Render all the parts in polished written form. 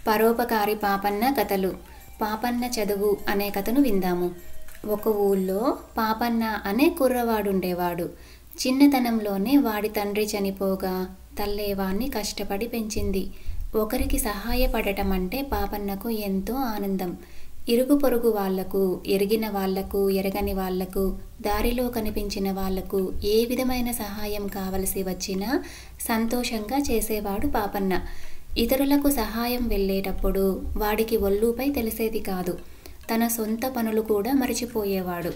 పరోపకారి పాపన్న కథలు. పాపన్న చదువు అనే కథను విందాము. ఒక ఊళ్ళో పాపన్న అనే కుర్రవాడుండేవాడు. చిన్నతనంలోనే వాడి తండ్రి చనిపోగా తల్లే వాణ్ణి కష్టపడి పెంచింది. ఒకరికి సహాయపడటం అంటే పాపన్నకు ఎంతో ఆనందం. ఇరుగు పొరుగు వాళ్లకు, ఎరిగిన వాళ్లకు, ఎరగని వాళ్లకు, దారిలో కనిపించిన వాళ్లకు ఏ విధమైన సహాయం కావలసి వచ్చినా సంతోషంగా చేసేవాడు పాపన్న. ఇతరులకు సహాయం వెళ్ళేటప్పుడు వాడికి ఒళ్ళుపై తెలిసేది కాదు. తన సొంత పనులు కూడా మరిచిపోయేవాడు.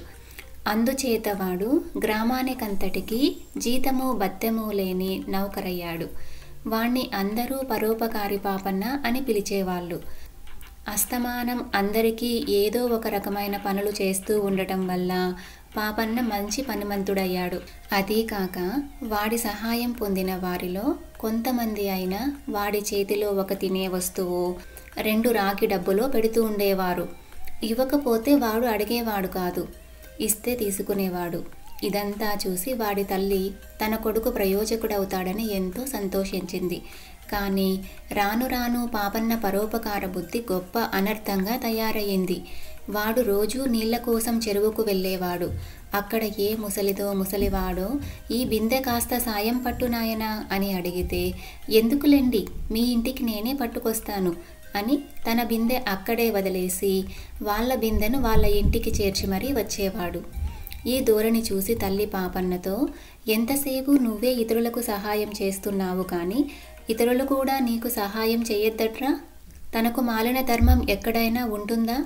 అందుచేత వాడు గ్రామానికంతటికీ జీతము బత్తెము లేని నౌకరయ్యాడు. వాణ్ణి అందరూ పరోపకారి పాపన్న అని పిలిచేవాళ్ళు. అస్తమానం అందరికీ ఏదో ఒక రకమైన పనులు చేస్తూ ఉండటం వల్ల పాపన్న మంచి పనిమంతుడయ్యాడు. అదీకాక వాడి సహాయం పొందిన వారిలో కొంతమంది అయినా వాడి చేతిలో ఒక తినే వస్తువు, 2 రాగి డబ్బులో పెడుతూ ఉండేవారు. ఇవ్వకపోతే వాడు అడిగేవాడు కాదు, ఇస్తే తీసుకునేవాడు. ఇదంతా చూసి వాడి తల్లి తన కొడుకు ప్రయోజకుడవుతాడని ఎంతో సంతోషించింది. కానీ రాను రాను పాపన్న పరోపకార బుద్ధి గొప్ప అనర్థంగా తయారయ్యింది. వాడు రోజూ నీళ్ల కోసం చెరువుకు వెళ్ళేవాడు. అక్కడ ఏ ముసలిదో ముసలివాడో ఈ బిందె కాస్త సాయం పట్టు నాయనా అని అడిగితే, ఎందుకులేండి మీ ఇంటికి నేనే పట్టుకొస్తాను అని తన బిందె అక్కడే వదిలేసి వాళ్ళ బిందెను వాళ్ళ ఇంటికి చేర్చి మరీ వచ్చేవాడు. ఈ ధోరణి చూసి తల్లి పాపన్నతో, ఎంతసేపు నువ్వే ఇతరులకు సహాయం చేస్తున్నావు కానీ ఇతరులు కూడా నీకు సహాయం చేయొద్దట్రా? తనకు మాలిన ధర్మం ఎక్కడైనా ఉంటుందా?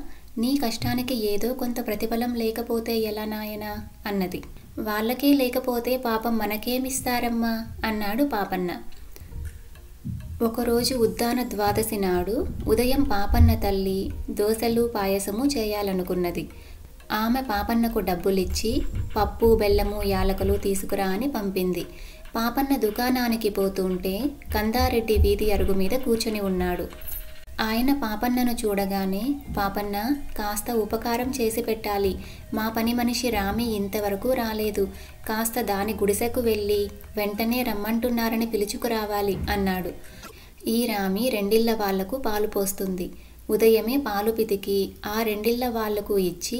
నీ కష్టానికి ఏదో కొంత ప్రతిఫలం లేకపోతే ఎలా నాయనా అన్నది. వాళ్ళకే లేకపోతే పాపం మనకేమిస్తారమ్మా అన్నాడు పాపన్న. ఒకరోజు ఉద్దాన ద్వాదశి నాడు ఉదయం పాపన్న తల్లి దోసలు పాయసము చేయాలనుకున్నది. ఆమె పాపన్నకు డబ్బులిచ్చి పప్పు బెల్లము యాలకులు తీసుకురా అని పంపింది. పాపన్న దుకాణానికి పోతుంటే కందారెడ్డి వీధి అరుగు మీద కూర్చుని ఉన్నాడు. ఆయన పాపన్నను చూడగానే, పాపన్న కాస్త ఉపకారం చేసి పెట్టాలి, మా పని మనిషి రామి ఇంతవరకు రాలేదు, కాస్త దాని గుడిసెకు వెళ్ళి వెంటనే రమ్మంటున్నారని పిలుచుకురావాలి అన్నాడు. ఈ రామి 2 ఇళ్ల వాళ్లకు పాలు పోస్తుంది. ఉదయమే పాలు పితికి ఆ 2 ఇళ్ల వాళ్లకు ఇచ్చి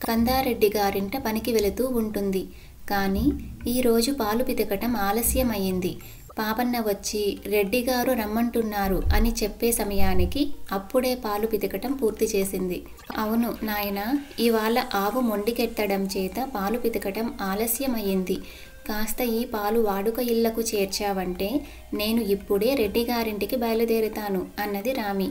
కందారెడ్డి గారింట పనికి వెళుతూ ఉంటుంది. కానీ ఈరోజు పాలు పితకటం ఆలస్యమయ్యింది. పాపన్న వచ్చి రెడ్డిగారు రమ్మంటున్నారు అని చెప్పే సమయానికి అప్పుడే పాలు పితకటం పూర్తి చేసింది. అవును నాయనా, ఇవాళ ఆవు మొండికెత్తడం చేత పాలు పితకటం ఆలస్యమయ్యింది. కాస్త ఈ పాలు వాడుక ఇళ్లకు చేర్చావంటే నేను ఇప్పుడే రెడ్డిగారింటికి బయలుదేరుతాను అన్నది రామి.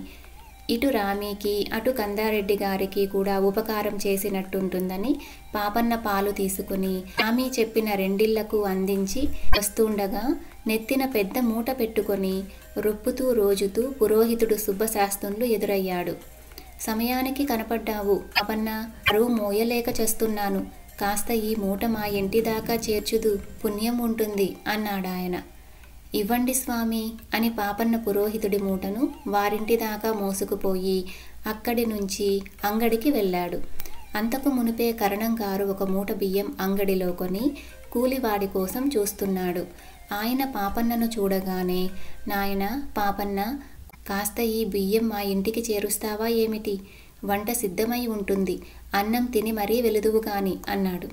ఇటు రామికి అటు కందారెడ్డి గారికి కూడా ఉపకారం చేసినట్టుంటుందని పాపన్న పాలు తీసుకుని రామి చెప్పిన 2 ఇళ్లకు అందించి వస్తుండగా నెత్తిన పెద్ద మూట పెట్టుకొని రొప్పుతూ రోజుతూ పురోహితుడు సుబ్బశాస్త్రులు ఎదురయ్యాడు. సమయానికి కనపడ్డావు పాపన్న, అరువు మోయలేక చేస్తున్నాను, కాస్త ఈ మూట మా ఇంటి దాకా చేర్చుదు, పుణ్యం ఉంటుంది అన్నాడాయన. ఇవ్వండి స్వామి అని పాపన్న పురోహితుడి మూటను వారింటి దాకా మోసుకుపోయి అక్కడి నుంచి అంగడికి వెళ్ళాడు. అంతకు మునిపే కరణంగారు ఒక మూట బియ్యం అంగడిలో కొని కూలివాడి కోసం చూస్తున్నాడు. ఆయన పాపన్నను చూడగానే, నాయనా పాపన్న, కాస్త ఈ బియ్యం మా ఇంటికి చేరుస్తావా ఏమిటి? వంట సిద్ధమై ఉంటుంది, అన్నం తిని మరీ వెలుదువు గాని అన్నాడు.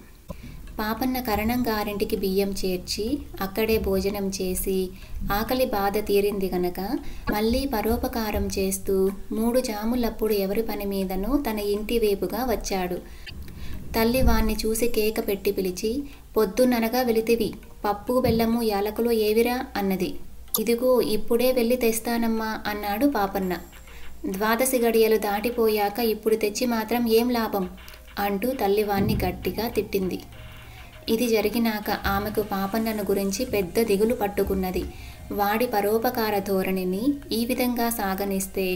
పాపన్న కరణంగారింటికి బియ్యం చేర్చి అక్కడే భోజనం చేసి ఆకలి బాధ తీరింది గనక మళ్ళీ పరోపకారం చేస్తూ 3 జాములప్పుడు ఎవరి పని మీదనో తన ఇంటి వైపుగా వచ్చాడు. తల్లి వాణ్ణి చూసి కేక పెట్టి పిలిచి, పొద్దుననగా వెళితివి, పప్పు బెల్లము యాలకులు ఏవిరా అన్నది. ఇదిగో ఇప్పుడే వెళ్ళి తెస్తానమ్మా అన్నాడు పాపన్న. ద్వాదశి గడియలు దాటిపోయాక ఇప్పుడు తెచ్చి మాత్రం ఏం లాభం అంటూ తల్లి వాణ్ణి గట్టిగా తిట్టింది. ఇది జరిగినాక ఆమెకు పాపన్నను గురించి పెద్ద దిగులు పట్టుకున్నది. వాడి పరోపకార ధోరణిని ఈ విధంగా సాగనిస్తే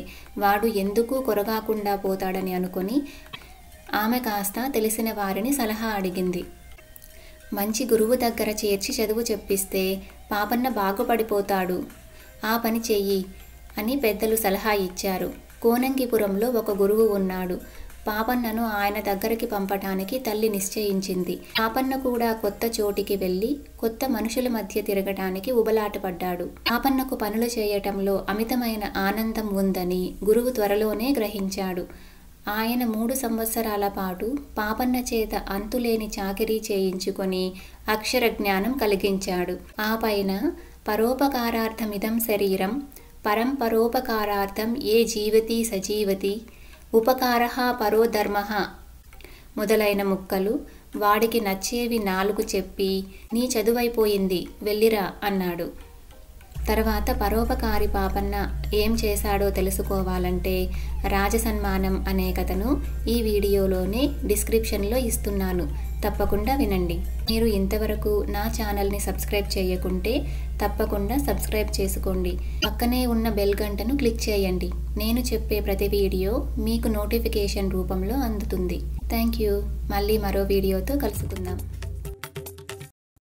వాడు ఎందుకు కొరగాకుండా పోతాడని అనుకొని ఆమె కాస్త తెలిసిన వారిని సలహా అడిగింది. మంచి గురువు దగ్గర చేర్చి చదువు చెప్పిస్తే పాపన్న బాగుపడిపోతాడు, ఆ పని చెయ్యి అని పెద్దలు సలహా ఇచ్చారు. కోనంగిపురంలో ఒక గురువు ఉన్నాడు. పాపన్నను ఆయన దగ్గరికి పంపటానికి తల్లి నిశ్చయించింది. పాపన్న కూడా కొత్త చోటికి వెళ్ళి కొత్త మనుషుల మధ్య తిరగటానికి ఉబలాటపడ్డాడు. పాపన్నకు పనులు చేయటంలో అమితమైన ఆనందం ఉందని గురువు త్వరలోనే గ్రహించాడు. ఆయన 3 సంవత్సరాల పాటు పాపన్న చేత అంతులేని చాకిరీ చేయించుకొని అక్షర జ్ఞానం కలిగించాడు. ఆ పైన పరోపకారార్థమిదం శరీరం పరంపరోపకారార్థం ఏ జీవతి సజీవతి ఉపకారః పరో ధర్మః మొదలైన ముక్కలు వాడికి నచ్చేవి 4 చెప్పి నీ చదువైపోయింది వెళ్ళిరా అన్నాడు. తర్వాత పరోపకారి పాపన్న ఏం చేశాడో తెలుసుకోవాలంటే రాజసన్మానం అనే కథను ఈ వీడియోలోనే డిస్క్రిప్షన్లో ఇస్తున్నాను, తప్పకుండా వినండి. మీరు ఇంతవరకు నా ఛానల్ని సబ్స్క్రైబ్ చేయకుంటే తప్పకుండా సబ్స్క్రైబ్ చేసుకోండి. పక్కనే ఉన్న బెల్ గంటను క్లిక్ చేయండి. నేను చెప్పే ప్రతి వీడియో మీకు నోటిఫికేషన్ రూపంలో అందుతుంది. Thank you. మళ్ళీ మరో వీడియోతో కలుసుకుందాం.